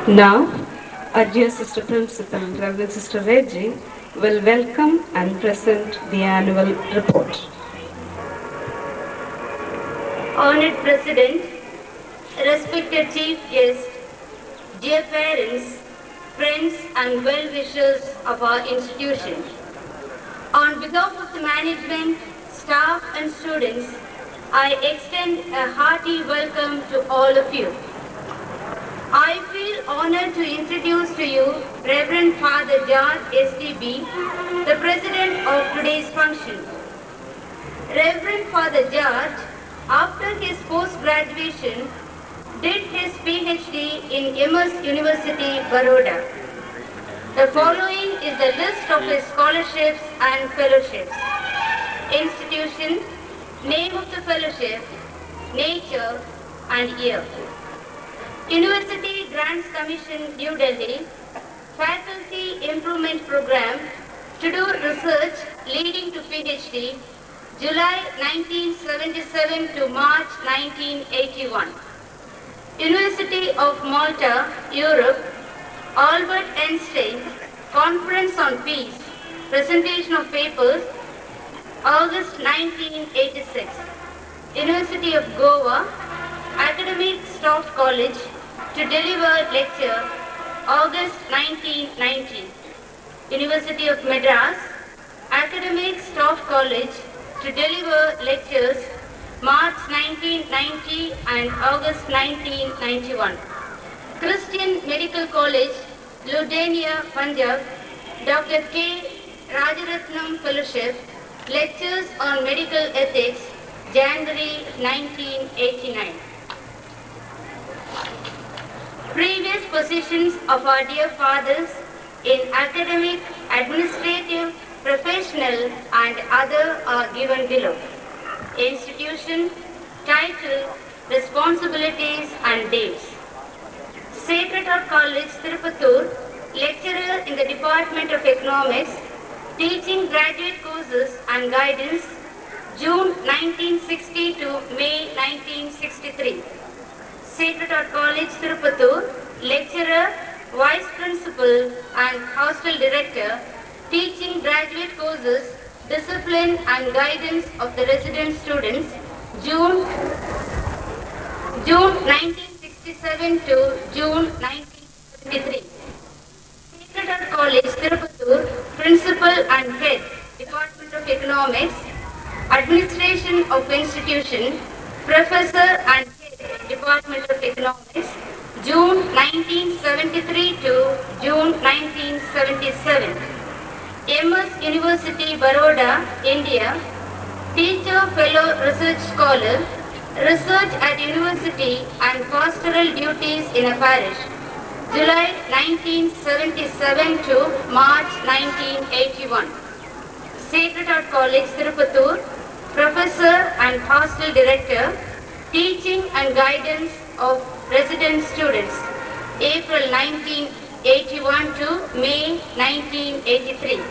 Now, our dear Sister Principal, Reverend Sister Reggie, will welcome and present the annual report. Honored President, respected Chief Guest, dear parents, friends and well-wishers of our institution. On behalf of the management, staff and students, I extend a hearty welcome to all of you. I feel honored to introduce to you Reverend Father George STB, the President of today's function. Reverend Father George, after his post-graduation, did his PhD in MS University, Baroda. The following is the list of his scholarships and fellowships. Institution, name of the fellowship, nature and year. University Grants Commission, New Delhi, Faculty Improvement Program to do research leading to PhD, July 1977 to March 1981. University of Malta, Europe, Albert Einstein, Conference on Peace, Presentation of Papers, August 1986. University of Goa, Academic Staff College, to deliver lecture, August 1990. University of Madras, Academic Staff College, to deliver lectures, March 1990 and August 1991. Christian Medical College, Ludhiana, Punjab, Dr. K. Rajaratnam Fellowship, Lectures on Medical Ethics, January 1989. Previous positions of our dear fathers in academic, administrative, professional and other are given below. Institution, title, responsibilities and dates. Sacred Heart College, Tirupattur, lecturer in the Department of Economics, teaching graduate courses and guidance, June 1960 to May 1963. Sacred Heart College, Tirupattur, lecturer, vice principal and hostel director, teaching graduate courses, discipline and guidance of the resident students, June 1967 to June 1973. Sacred Heart College, Tirupattur, principal and head, Department of Economics, administration of institution, professor and head, Department of Economics, June 1973 to June 1977. MS University, Baroda, India, teacher, fellow, research scholar, research at university and pastoral duties in a parish, July 1977 to March 1981. Sacred Heart College, Tirupattur, professor and hostel director, teaching and guidance of resident students, April 1981 to May 1983.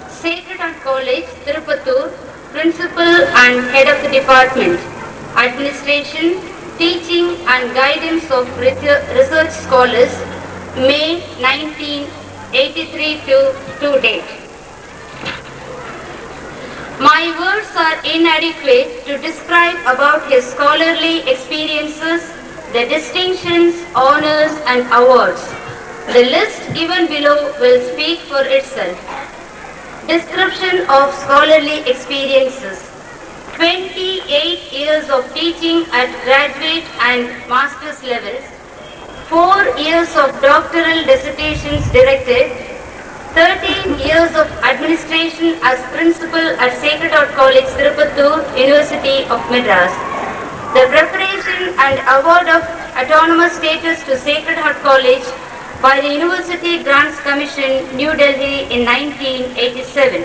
Sacred Heart College, Tirupattur, principal and head of the department, administration, teaching and guidance of research scholars, May 1983 to date. My words are inadequate to describe about his scholarly experiences, the distinctions, honors and awards. The list given below will speak for itself. Description of scholarly experiences. 28 years of teaching at graduate and master's levels, 4 years of doctoral dissertations directed, 13 years of administration as principal at Sacred Heart College, Tirupattur, University of Madras. The preparation and award of autonomous status to Sacred Heart College by the University Grants Commission, New Delhi in 1987.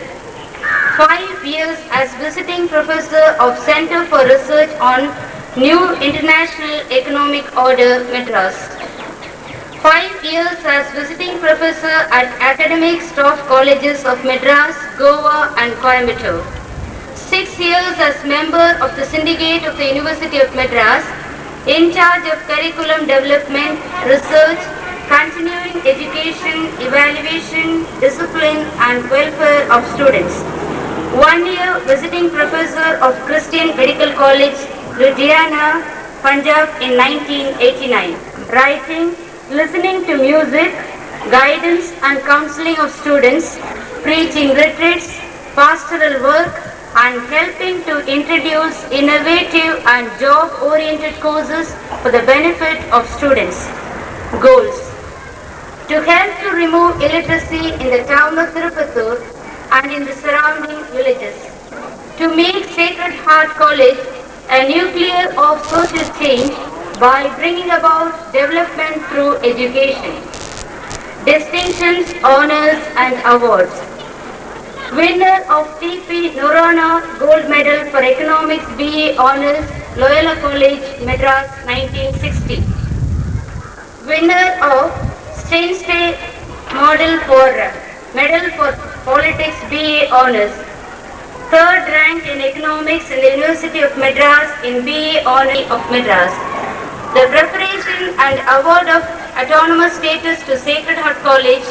5 years as visiting professor of Center for Research on New International Economic Order, Madras. 5 years as visiting professor at Academic Staff Colleges of Madras, Goa and Coimbatore. 6 years as member of the Syndicate of the University of Madras, in charge of curriculum development, research, continuing education, evaluation, discipline and welfare of students. 1 year visiting professor of Christian Medical College, Ludhiana, Punjab in 1989. Writing, listening to music, guidance and counseling of students, preaching retreats, pastoral work and helping to introduce innovative and job-oriented courses for the benefit of students. Goals: to help to remove illiteracy in the town of Tirupattur and in the surrounding villages. To make Sacred Heart College a nucleus of social change by bringing about development through education. Distinctions, honors and awards. Winner of T.P. Norana Gold Medal for Economics BA Honors, Loyola College, Madras, 1960. Winner of Stainsday Medal for Politics BA Honors. Third rank in Economics in the University of Madras in BA Honors of Madras. The preparation and award of autonomous status to Sacred Heart College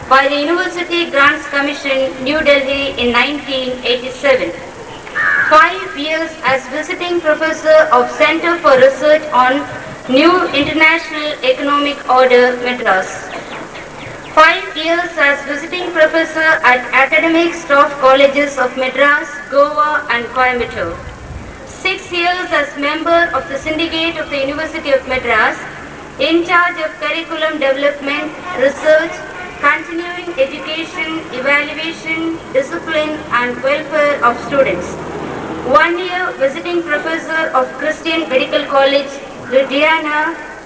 by the University Grants Commission, New Delhi in 1987. 5 years as visiting professor of Center for Research on New International Economic Order, Madras. 5 years as visiting professor at Academic Staff Colleges of Madras, Goa and Coimbatore. 6 years as member of the Syndicate of the University of Madras, in charge of curriculum development, research, continuing education, evaluation, discipline and welfare of students. 1 year visiting professor of Christian Medical College, Ludhiana,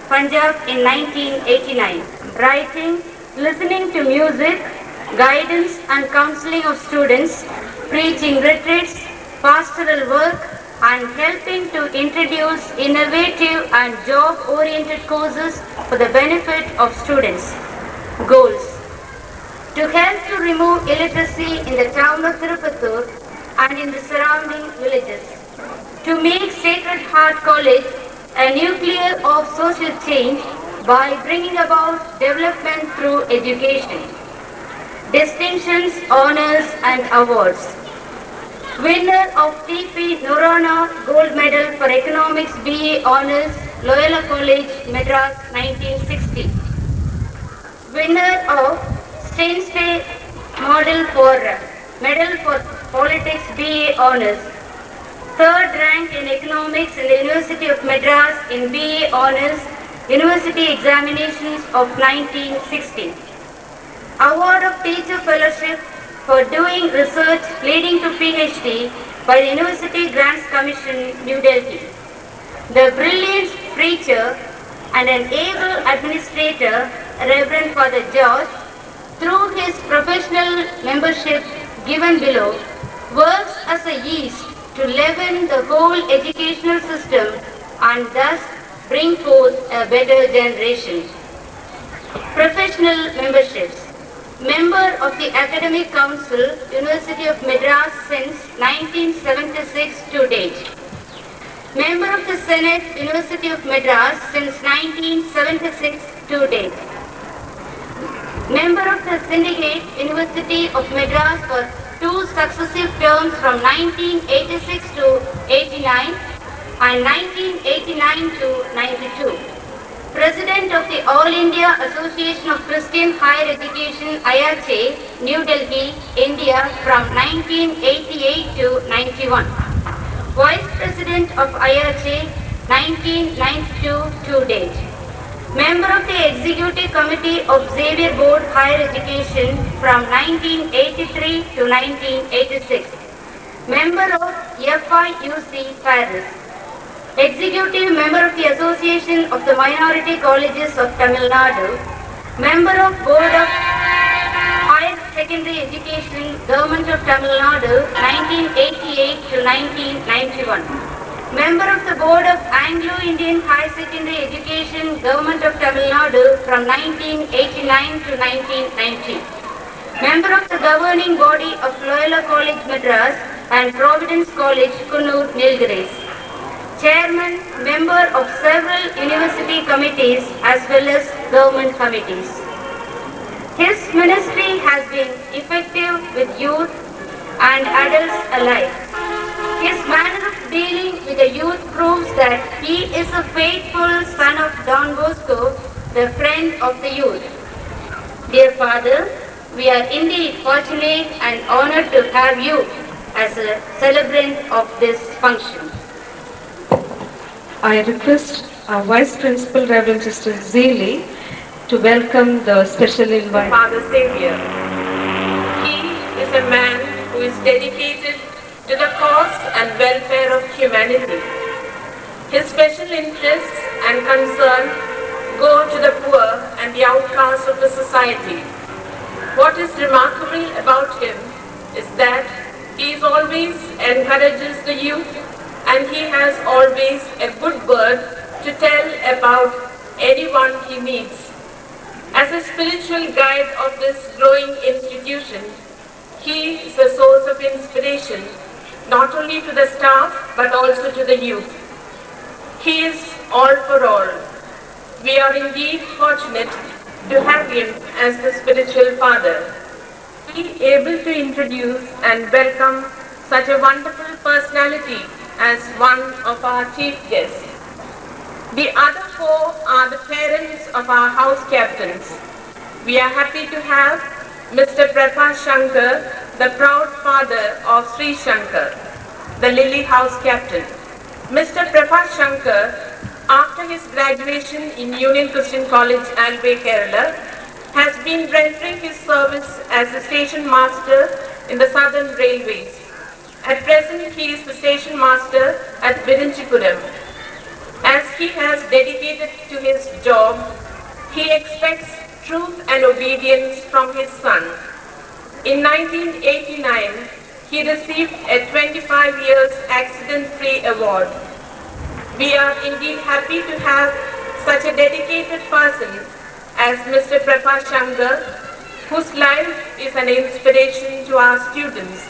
Punjab in 1989. Writing, listening to music, guidance and counseling of students, preaching retreats, pastoral work and helping to introduce innovative and job-oriented courses for the benefit of students. Goals: to help to remove illiteracy in the town of Tirupattur and in the surrounding villages. To make Sacred Heart College a nucleus of social change by bringing about development through education. Distinctions, honors and awards. Winner of T.P. Norana Gold Medal for Economics BA Honors, Loyola College, Madras, 1960. Winner of Stainsday Medal for Politics BA Honors. Third rank in Economics in the University of Madras in BA Honors, University Examinations of 1960. Award of Teacher Fellowship for doing research leading to PhD by the University Grants Commission, New Delhi. The brilliant preacher and an able administrator, Reverend Father George, through his professional membership given below, works as a yeast to leaven the whole educational system and thus bring forth a better generation. Professional memberships. Member of the Academic Council, University of Madras since 1976 to date. Member of the Senate, University of Madras since 1976 to date. Member of the Syndicate, University of Madras for 2 successive terms from 1986 to 89 and 1989 to 92. President of the All India Association of Christian Higher Education, IRC, New Delhi, India from 1988 to 91. Vice President of IRC, 1992 to date. Member of the Executive Committee of Xavier Board Higher Education from 1983 to 1986. Member of FIUC Paris. Executive Member of the Association of the Minority Colleges of Tamil Nadu. Member of Board of Higher Secondary Education, Government of Tamil Nadu, 1988 to 1991. Member of the Board of Anglo-Indian Higher Secondary Education, Government of Tamil Nadu from 1989 to 1990. Member of the Governing Body of Loyola College, Madras and Providence College, Kunnur, Nilgiris. Chairman, member of several university committees as well as government committees. His ministry has been effective with youth and adults alike. His manner of dealing with the youth proves that he is a faithful son of Don Bosco, the friend of the youth. Dear Father, we are indeed fortunate and honored to have you as a celebrant of this function. I request our Vice Principal, Reverend Sister Zeely, to welcome the special invite. Father Savior. He is a man who is dedicated to the cause and welfare of humanity. His special interests and concern go to the poor and the outcasts of the society. What is remarkable about him is that he always encourages the youth, and he has always a good word to tell about anyone he meets. As a spiritual guide of this growing institution, he is a source of inspiration not only to the staff but also to the youth. He is all for all. We are indeed fortunate to have him as the spiritual father. Be able to introduce and welcome such a wonderful personality as one of our chief guests. The other four are the parents of our house captains. We are happy to have Mr. Prakash Shankar, the proud father of Sri Shankar, the Lily House captain. Mr. Prakash Shankar, after his graduation in Union Christian College, Alway, Kerala, has been rendering his service as a station master in the Southern Railways. At present, he is the station master at Virinchipuram. As he has dedicated to his job, he expects truth and obedience from his son. In 1989, he received a 25 years accident-free award. We are indeed happy to have such a dedicated person as Mr. Prakash Shankar, whose life is an inspiration to our students.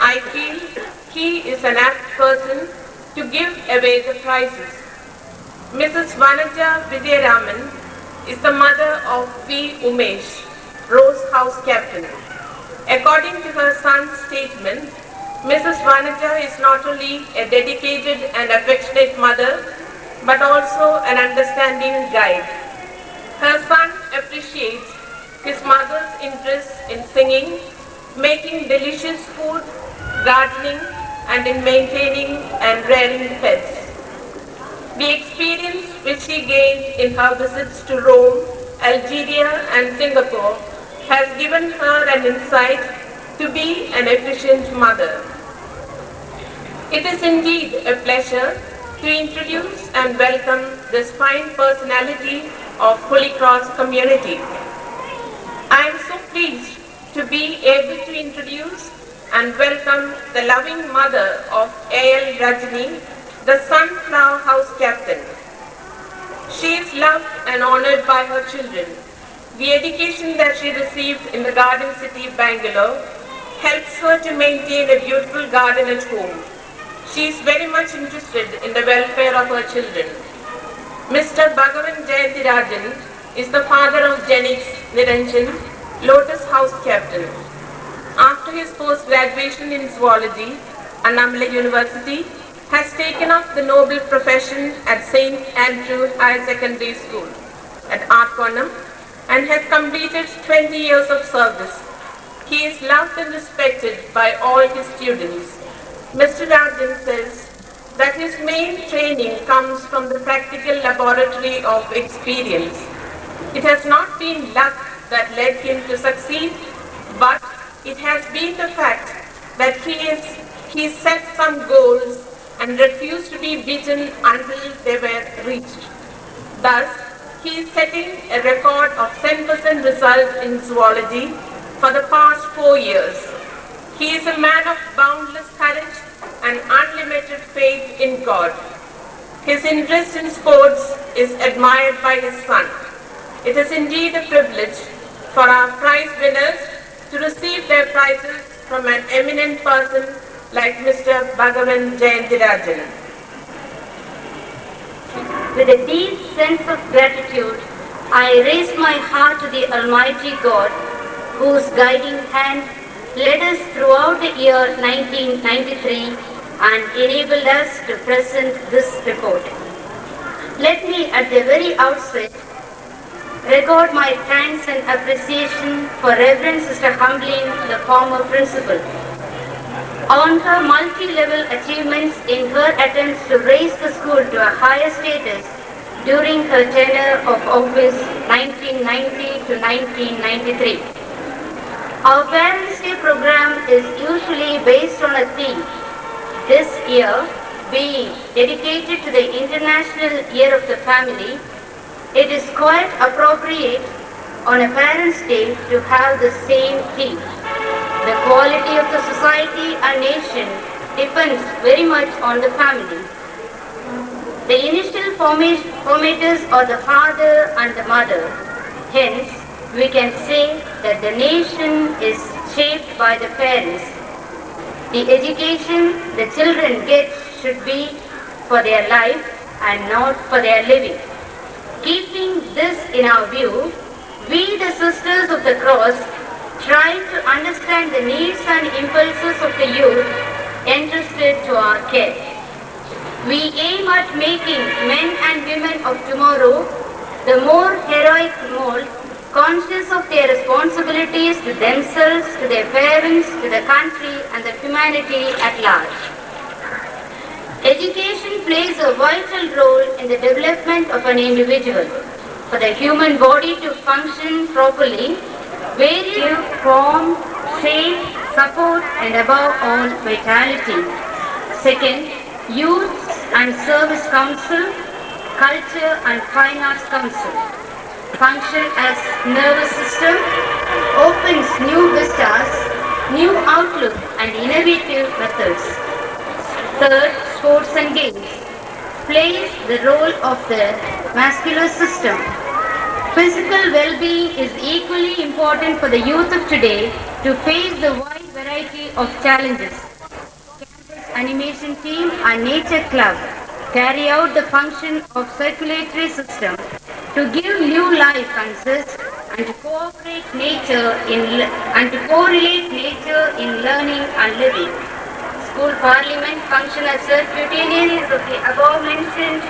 I feel he is an apt person to give away the prizes. Mrs. Vanaja Vijayaraman is the mother of V. Umesh, Rose House captain. According to her son's statement, Mrs. Vanaja is not only a dedicated and affectionate mother, but also an understanding guide. Her son appreciates his mother's interest in singing, making delicious food, gardening, and in maintaining and rearing pets. The experience which she gained in her visits to Rome, Algeria, and Singapore has given her an insight to be an efficient mother. It is indeed a pleasure to introduce and welcome this fine personality of Holy Cross community. I am so pleased to be able to introduce and welcome the loving mother of A.L. Rajani, the Sunflower House captain. She is loved and honored by her children. The education that she received in the Garden City, Bangalore, helps her to maintain a beautiful garden at home. She is very much interested in the welfare of her children. Mr. Bhagavan Jayantirajan is the father of Jenix Niranjan, Lotus House captain. After his post-graduation in zoology, Annamalai University has taken up the noble profession at St. Andrew Higher Secondary School at Arkonam and has completed 20 years of service. He is loved and respected by all his students. Mr. Rajan says that his main training comes from the practical laboratory of experience. It has not been luck that led him to succeed, but it has been the fact that he set some goals and refused to be beaten until they were reached. Thus, he is setting a record of 10% result in zoology for the past 4 years. He is a man of boundless courage and unlimited faith in God. His interest in sports is admired by his son. It is indeed a privilege for our prize winners to receive their prizes from an eminent person like Mr. Bhagavan Jayantirajan. With a deep sense of gratitude, I raise my heart to the Almighty God, whose guiding hand led us throughout the year 1993 and enabled us to present this report. Let me at the very outset record my thanks and appreciation for Reverend Sister Humblin, the former principal, on her multi-level achievements in her attempts to raise the school to a higher status during her tenure of office 1990 to 1993. Our Parents' Day program is usually based on a theme. This year, being dedicated to the International Year of the Family, it is quite appropriate on a Parents' Day to have the same theme. The quality of the society and nation depends very much on the family. The initial formators are the father and the mother. Hence, we can say that the nation is shaped by the parents. The education the children get should be for their life and not for their living. Keeping this in our view, we, the Sisters of the Cross, try to understand the needs and impulses of the youth entrusted to our care. We aim at making men and women of tomorrow the more heroic mold, conscious of their responsibilities to themselves, to their parents, to the country and the humanity at large. Education plays a vital role in the development of an individual. For the human body to function properly, various form, shape, support and above all vitality. Second, Youth and Service Council, Culture and Fine Arts Council function as nervous system, opens new vistas, new outlook and innovative methods. Third, Sports and Games plays the role of the muscular system. Physical well-being is equally important for the youth of today to face the wide variety of challenges. Campus animation team and nature club carry out the function of circulatory system to give new life and zest and to correlate nature in learning and living. School parliament function as subcutaneous of the above mentioned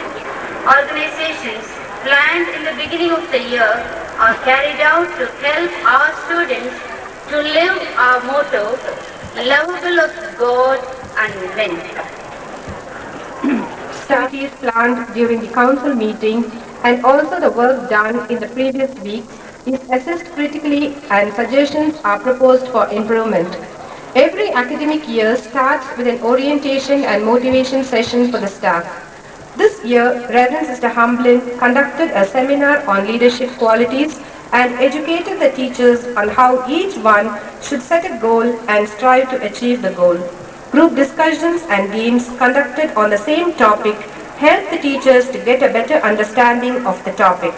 organizations planned in the beginning of the year are carried out to help our students to live our motto, lovable of God and men. Activities planned during the council meeting and also the work done in the previous weeks is assessed critically and suggestions are proposed for improvement. Every academic year starts with an orientation and motivation session for the staff. This year, Reverend Sister Humblin conducted a seminar on leadership qualities and educated the teachers on how each one should set a goal and strive to achieve the goal. Group discussions and games conducted on the same topic helped the teachers to get a better understanding of the topic.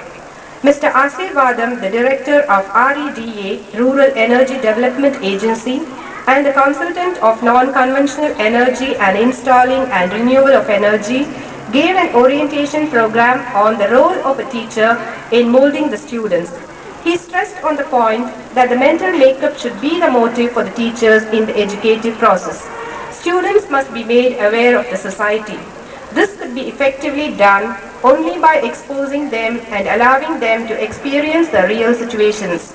Mr. Asirvadam, the Director of REDA, Rural Energy Development Agency, and the Consultant of Non-Conventional Energy and Installing and Renewal of Energy, gave an orientation program on the role of a teacher in molding the students. He stressed on the point that the mental makeup should be the motive for the teachers in the educative process. Students must be made aware of the society. This could be effectively done only by exposing them and allowing them to experience the real situations.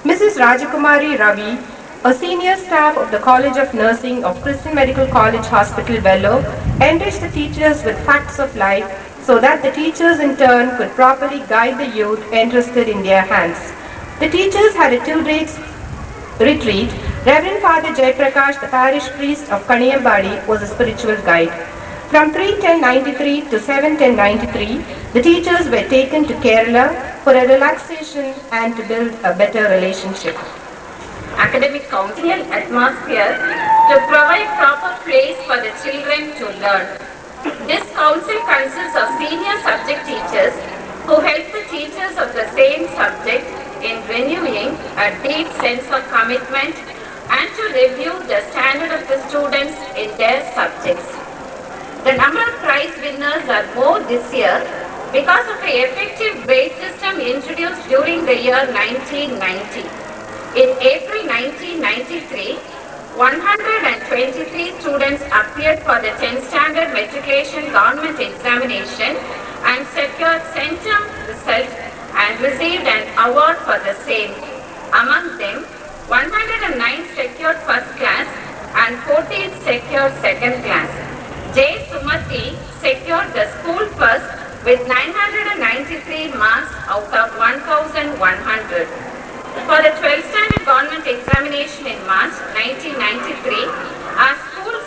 Mrs. Rajakumari Ravi, a senior staff of the College of Nursing of Christian Medical College Hospital, Vellore, enriched the teachers with facts of life so that the teachers in turn could properly guide the youth entrusted in their hands. The teachers had a 2 days retreat. Reverend Father Jaiprakash, the parish priest of Kaniyambadi, was a spiritual guide. From 3/10/93 to 7/10/93, the teachers were taken to Kerala for a relaxation and to build a better relationship. Academic counseling atmosphere to provide proper place for the children to learn. This council consists of senior subject teachers who help the teachers of the same subject in renewing a deep sense of commitment and to review the standard of the students in their subjects. The number of prize winners are more this year because of the effective grade system introduced during the year 1990. In April 1993, 123 students appeared for the 10th standard matriculation government examination and secured centum result and received an award for the same. Among them, 109 secured first class and 14 secured second class. J. Sumati secured the school first with 993 marks out of 1,100. For the 12th standard government examination in March 1993, our school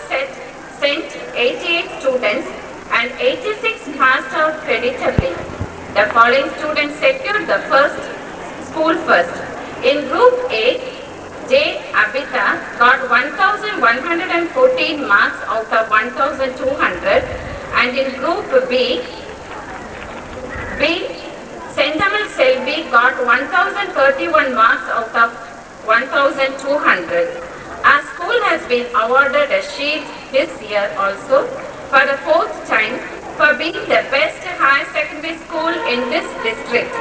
sent 88 students and 86 passed out creditably. The following students secured the school first. In Group A, J. Abita got 1,114 marks out of 1,200, and in Group B, Sentamal Selvi got 1,031 marks out of 1,200. Our school has been awarded a shield this year also for the 4th time for being the best higher secondary school in this district.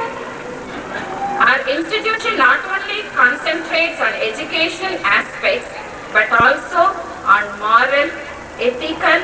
Our institution not only concentrates on educational aspects but also on moral, ethical